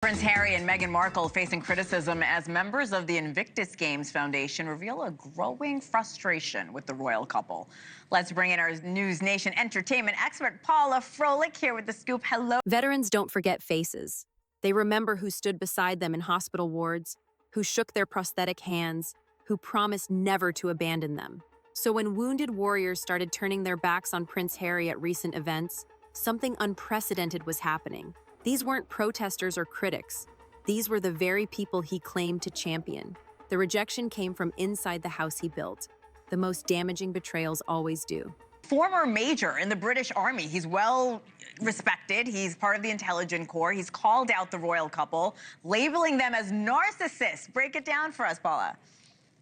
Prince Harry and Meghan Markle facing criticism as members of the Invictus Games Foundation reveal a growing frustration with the royal couple. Let's bring in our News Nation entertainment expert, Paula Froelich, here with the scoop. Hello. Veterans don't forget faces. They remember who stood beside them in hospital wards, who shook their prosthetic hands, who promised never to abandon them. So when wounded warriors started turning their backs on Prince Harry at recent events, something unprecedented was happening. These weren't protesters or critics. These were the very people he claimed to champion. The rejection came from inside the house he built. The most damaging betrayals always do. Former major in the British Army. He's well respected. He's part of the intelligence corps. He's called out the royal couple, labeling them as narcissists. Break it down for us, Paula.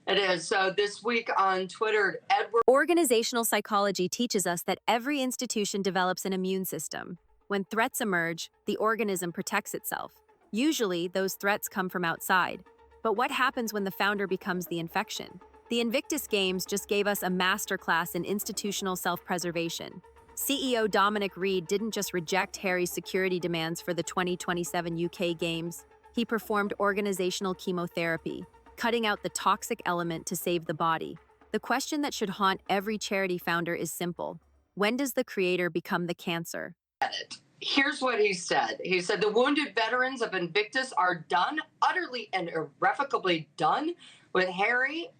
It is. So this week on Twitter, Edward... Organizational psychology teaches us that every institution develops an immune system. When threats emerge, the organism protects itself. Usually, those threats come from outside. But what happens when the founder becomes the infection? The Invictus Games just gave us a masterclass in institutional self-preservation. CEO Dominic Reed didn't just reject Harry's security demands for the 2027 UK Games. He performed organizational chemotherapy, cutting out the toxic element to save the body. The question that should haunt every charity founder is simple. When does the creator become the cancer? Here's what he said. He said, the wounded veterans of Invictus are done, utterly and irrevocably done with Harry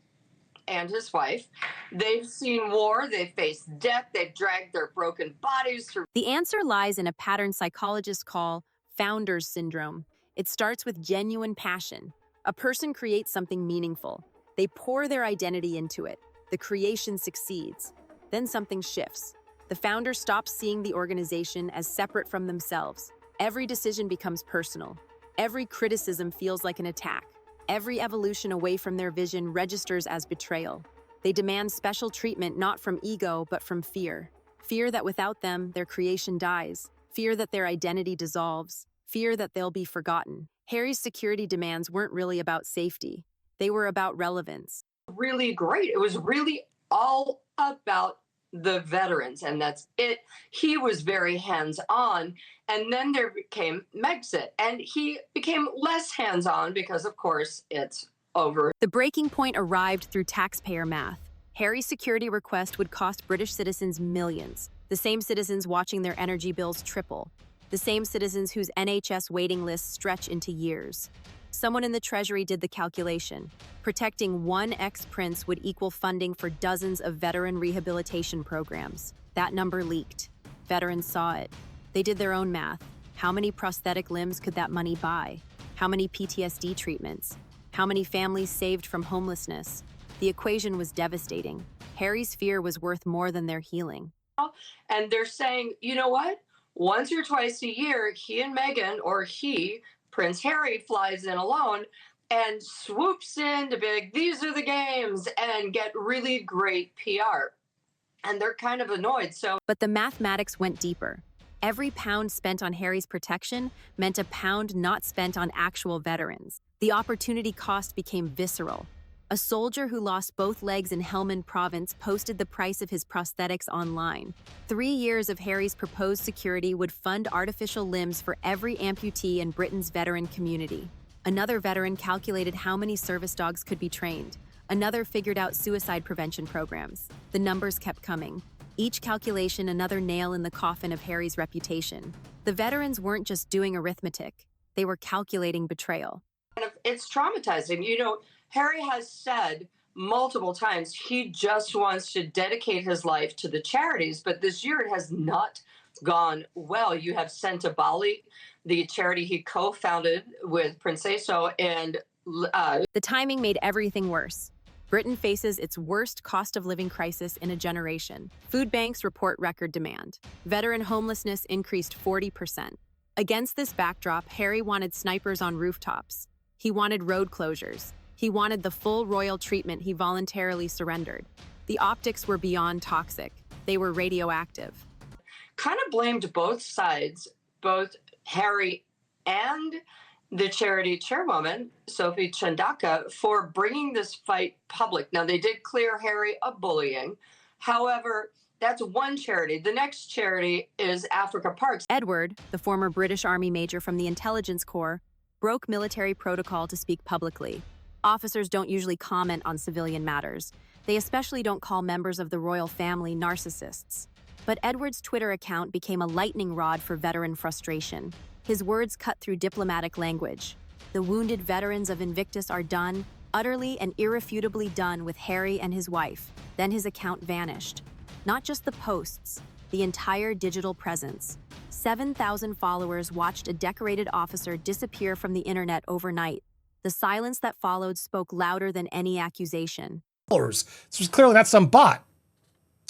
and his wife. They've seen war, they've faced death, they've dragged their broken bodies through. The answer lies in a pattern psychologists call founder's syndrome. It starts with genuine passion. A person creates something meaningful. They pour their identity into it. The creation succeeds. Then something shifts. The founder stops seeing the organization as separate from themselves. Every decision becomes personal. Every criticism feels like an attack. Every evolution away from their vision registers as betrayal. They demand special treatment not from ego, but from fear. Fear that without them, their creation dies. Fear that their identity dissolves. Fear that they'll be forgotten. Harry's security demands weren't really about safety. They were about relevance. Really great. It was really all about the veterans, and that's it. He was very hands-on, and then there became Megxit, and he became less hands-on because, of course, it's over. The breaking point arrived through taxpayer math. Harry's security request would cost British citizens millions, the same citizens watching their energy bills triple, the same citizens whose NHS waiting lists stretch into years. Someone in the Treasury did the calculation. Protecting one ex-prince would equal funding for dozens of veteran rehabilitation programs. That number leaked. Veterans saw it. They did their own math. How many prosthetic limbs could that money buy? How many PTSD treatments? How many families saved from homelessness? The equation was devastating. Harry's fear was worth more than their healing. And they're saying, you know what? Once or twice a year, he and Meghan, or he, Prince Harry, flies in alone and swoops in to be like, these are the games, and get really great PR. And they're kind of annoyed. But the mathematics went deeper. Every pound spent on Harry's protection meant a pound not spent on actual veterans. The opportunity cost became visceral. A soldier who lost both legs in Helmand Province posted the price of his prosthetics online. 3 years of Harry's proposed security would fund artificial limbs for every amputee in Britain's veteran community. Another veteran calculated how many service dogs could be trained. Another figured out suicide prevention programs. The numbers kept coming. Each calculation another nail in the coffin of Harry's reputation. The veterans weren't just doing arithmetic. They were calculating betrayal. It's traumatizing. You know, Harry has said multiple times he just wants to dedicate his life to the charities, but this year it has not gone well. You have Senta Bali, the charity he co-founded with Princeso, and the timing made everything worse. Britain faces its worst cost of living crisis in a generation. Food banks report record demand. Veteran homelessness increased 40%. Against this backdrop, Harry wanted snipers on rooftops. He wanted road closures. He wanted the full royal treatment he voluntarily surrendered. The optics were beyond toxic. They were radioactive. Kind of blamed both sides, both Harry and the charity chairwoman, Sophie Chandaka, for bringing this fight public. Now, they did clear Harry of bullying. However, that's one charity. The next charity is Africa Parks. Edward, the former British Army major from the intelligence corps, broke military protocol to speak publicly. Officers don't usually comment on civilian matters. They especially don't call members of the royal family narcissists. But Edward's Twitter account became a lightning rod for veteran frustration. His words cut through diplomatic language. The wounded veterans of Invictus are done, utterly and irrefutably done with Harry and his wife. Then his account vanished. Not just the posts, the entire digital presence. 7,000 followers watched a decorated officer disappear from the internet overnight. The silence that followed spoke louder than any accusation. This was clearly not some bot.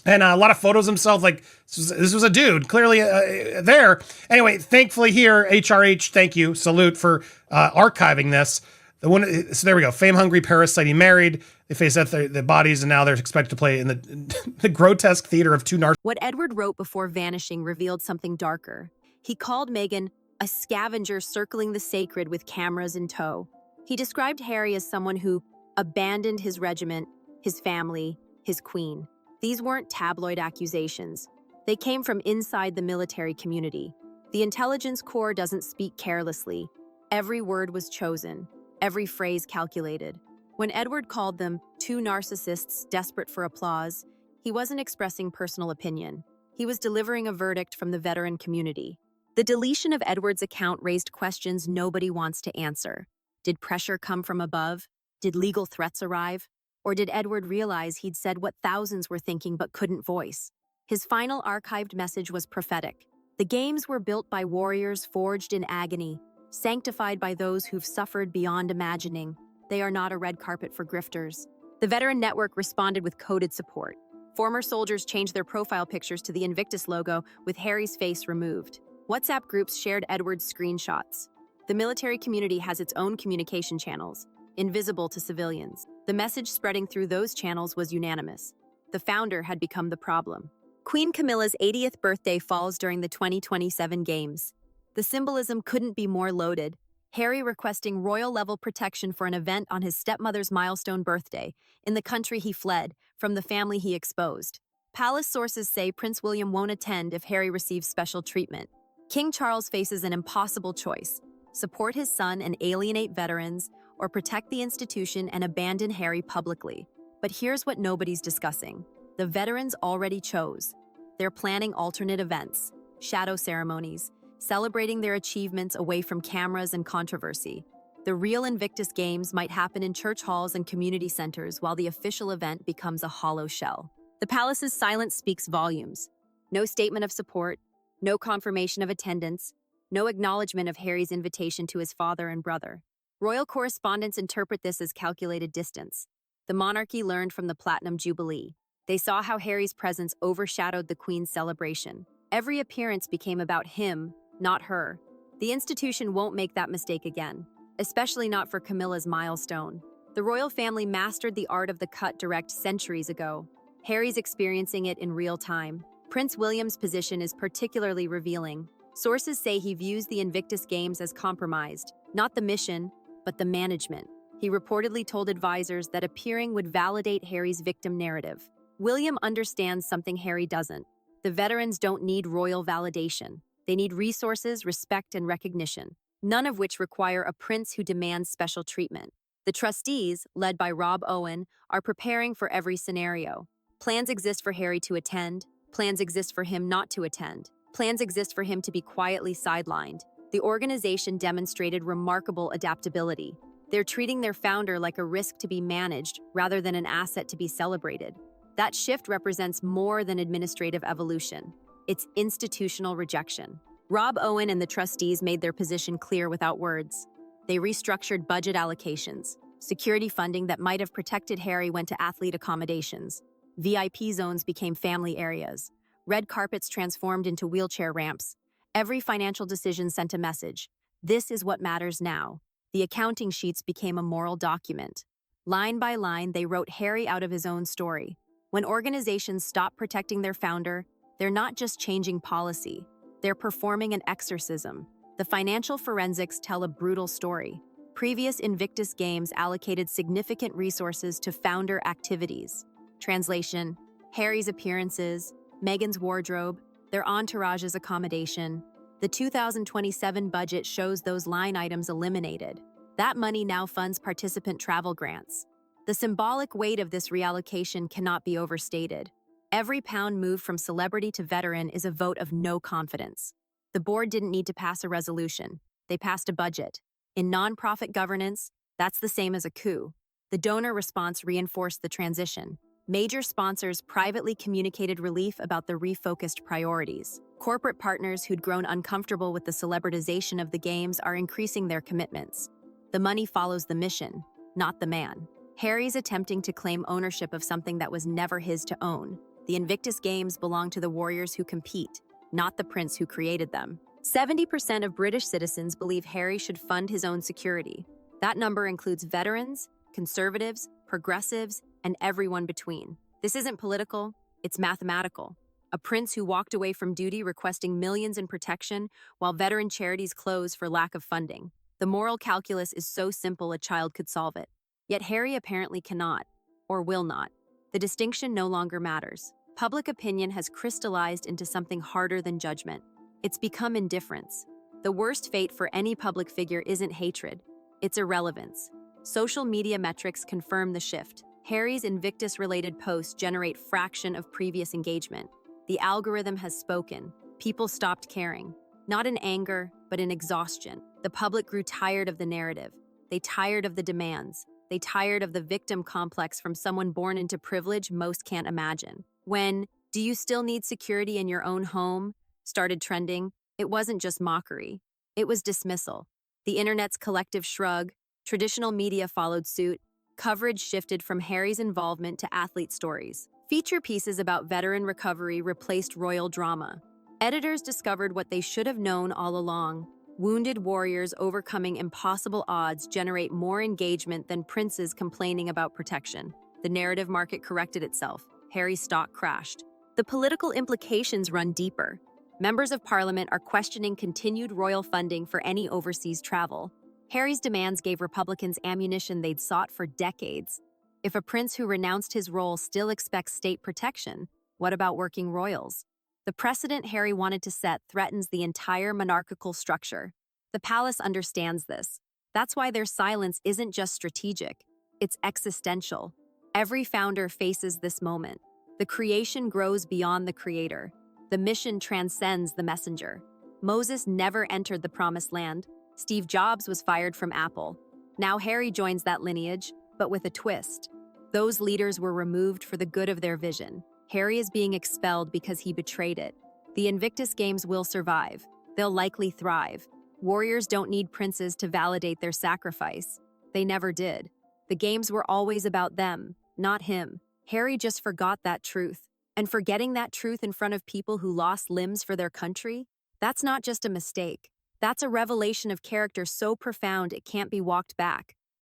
And a lot of photos of himself, like this was a dude, clearly there. Anyway, thankfully here, HRH, thank you, salute for archiving this. So there we go. Fame-hungry parasite he married. They faced out the bodies, and now they're expected to play in the grotesque theater of two narcissists. What Edward wrote before vanishing revealed something darker. He called Meghan a scavenger circling the sacred with cameras in tow. He described Harry as someone who abandoned his regiment, his family, his queen. These weren't tabloid accusations. They came from inside the military community. The intelligence corps doesn't speak carelessly. Every word was chosen, every phrase calculated. When Edward called them two narcissists desperate for applause, he wasn't expressing personal opinion. He was delivering a verdict from the veteran community. The deletion of Edward's account raised questions nobody wants to answer. Did pressure come from above? Did legal threats arrive? Or did Edward realize he'd said what thousands were thinking but couldn't voice? His final archived message was prophetic. The games were built by warriors forged in agony, sanctified by those who've suffered beyond imagining. They are not a red carpet for grifters. The Veteran Network responded with coded support. Former soldiers changed their profile pictures to the Invictus logo with Harry's face removed. WhatsApp groups shared Edward's screenshots. The military community has its own communication channels, invisible to civilians. The message spreading through those channels was unanimous. The founder had become the problem. Queen Camilla's 80th birthday falls during the 2027 Games. The symbolism couldn't be more loaded. Harry requesting royal-level protection for an event on his stepmother's milestone birthday, in the country he fled, from the family he exposed. Palace sources say Prince William won't attend if Harry receives special treatment. King Charles faces an impossible choice: support his son and alienate veterans, or protect the institution and abandon Harry publicly. But here's what nobody's discussing. The veterans already chose. They're planning alternate events, shadow ceremonies, celebrating their achievements away from cameras and controversy. The real Invictus Games might happen in church halls and community centers, while the official event becomes a hollow shell. The palace's silence speaks volumes. No statement of support, no confirmation of attendance, no acknowledgement of Harry's invitation to his father and brother. Royal correspondents interpret this as calculated distance. The monarchy learned from the Platinum Jubilee. They saw how Harry's presence overshadowed the Queen's celebration. Every appearance became about him, not her. The institution won't make that mistake again, especially not for Camilla's milestone. The royal family mastered the art of the cut direct centuries ago. Harry's experiencing it in real time. Prince William's position is particularly revealing. Sources say he views the Invictus Games as compromised, not the mission, but the management. He reportedly told advisors that appearing would validate Harry's victim narrative. William understands something Harry doesn't. The veterans don't need royal validation. They need resources, respect, and recognition, none of which require a prince who demands special treatment. The trustees, led by Rob Owen, are preparing for every scenario. Plans exist for Harry to attend. Plans exist for him not to attend. Plans exist for him to be quietly sidelined. The organization demonstrated remarkable adaptability. They're treating their founder like a risk to be managed rather than an asset to be celebrated. That shift represents more than administrative evolution. It's institutional rejection. Rob Owen and the trustees made their position clear without words. They restructured budget allocations. Security funding that might have protected Harry went to athlete accommodations. VIP zones became family areas. Red carpets transformed into wheelchair ramps. Every financial decision sent a message. This is what matters now. The accounting sheets became a moral document. Line by line, they wrote Harry out of his own story. When organizations stop protecting their founder, they're not just changing policy. They're performing an exorcism. The financial forensics tell a brutal story. Previous Invictus Games allocated significant resources to founder activities. Translation: Harry's appearances, Meghan's wardrobe, their entourage's accommodation. The 2027 budget shows those line items eliminated. That money now funds participant travel grants. The symbolic weight of this reallocation cannot be overstated. Every pound moved from celebrity to veteran is a vote of no confidence. The board didn't need to pass a resolution. They passed a budget. In nonprofit governance, that's the same as a coup. The donor response reinforced the transition. Major sponsors privately communicated relief about the refocused priorities. Corporate partners who'd grown uncomfortable with the celebritization of the games are increasing their commitments. The money follows the mission, not the man. Harry's attempting to claim ownership of something that was never his to own. The Invictus Games belong to the warriors who compete, not the prince who created them. 70% of British citizens believe Harry should fund his own security. That number includes veterans, conservatives, progressives, and everyone between. This isn't political, it's mathematical. A prince who walked away from duty requesting millions in protection while veteran charities close for lack of funding. The moral calculus is so simple a child could solve it. Yet Harry apparently cannot, or will not. The distinction no longer matters. Public opinion has crystallized into something harder than judgment. It's become indifference. The worst fate for any public figure isn't hatred, it's irrelevance. Social media metrics confirm the shift. Harry's Invictus-related posts generate fraction of previous engagement. The algorithm has spoken. People stopped caring. Not in anger, but in exhaustion. The public grew tired of the narrative. They tired of the demands. They tired of the victim complex from someone born into privilege most can't imagine. When "Do you still need security in your own home?" started trending, it wasn't just mockery. It was dismissal. The internet's collective shrug, traditional media followed suit, coverage shifted from Harry's involvement to athlete stories. Feature pieces about veteran recovery replaced royal drama. Editors discovered what they should have known all along. Wounded warriors overcoming impossible odds generate more engagement than princes complaining about protection. The narrative market corrected itself. Harry's stock crashed. The political implications run deeper. Members of Parliament are questioning continued royal funding for any overseas travel. Harry's demands gave Republicans ammunition they'd sought for decades. If a prince who renounced his role still expects state protection, what about working royals? The precedent Harry wanted to set threatens the entire monarchical structure. The palace understands this. That's why their silence isn't just strategic, it's existential. Every founder faces this moment. The creation grows beyond the creator. The mission transcends the messenger. Moses never entered the promised land. Steve Jobs was fired from Apple. Now Harry joins that lineage, but with a twist. Those leaders were removed for the good of their vision. Harry is being expelled because he betrayed it. The Invictus Games will survive. They'll likely thrive. Warriors don't need princes to validate their sacrifice. They never did. The games were always about them, not him. Harry just forgot that truth. And forgetting that truth in front of people who lost limbs for their country, that's not just a mistake. That's a revelation of character so profound it can't be walked back.